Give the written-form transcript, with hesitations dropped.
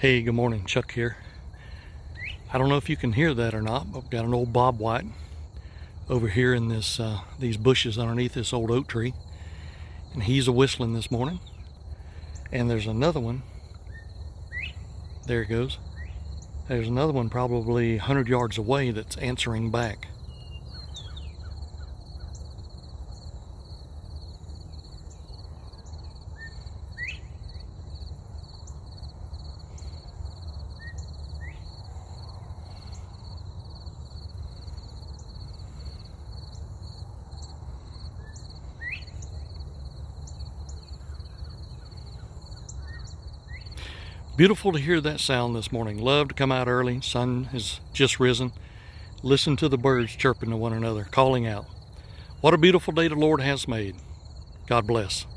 Hey, good morning, Chuck here. I don't know if you can hear that or not, but we've got an old bobwhite over here in these bushes underneath this old oak tree, and he's a whistling this morning. And there's another one. There it goes. There's another one probably 100 yards away that's answering back. Beautiful to hear that sound this morning. Love to come out early. Sun has just risen. Listen to the birds chirping to one another, calling out. What a beautiful day the Lord has made. God bless.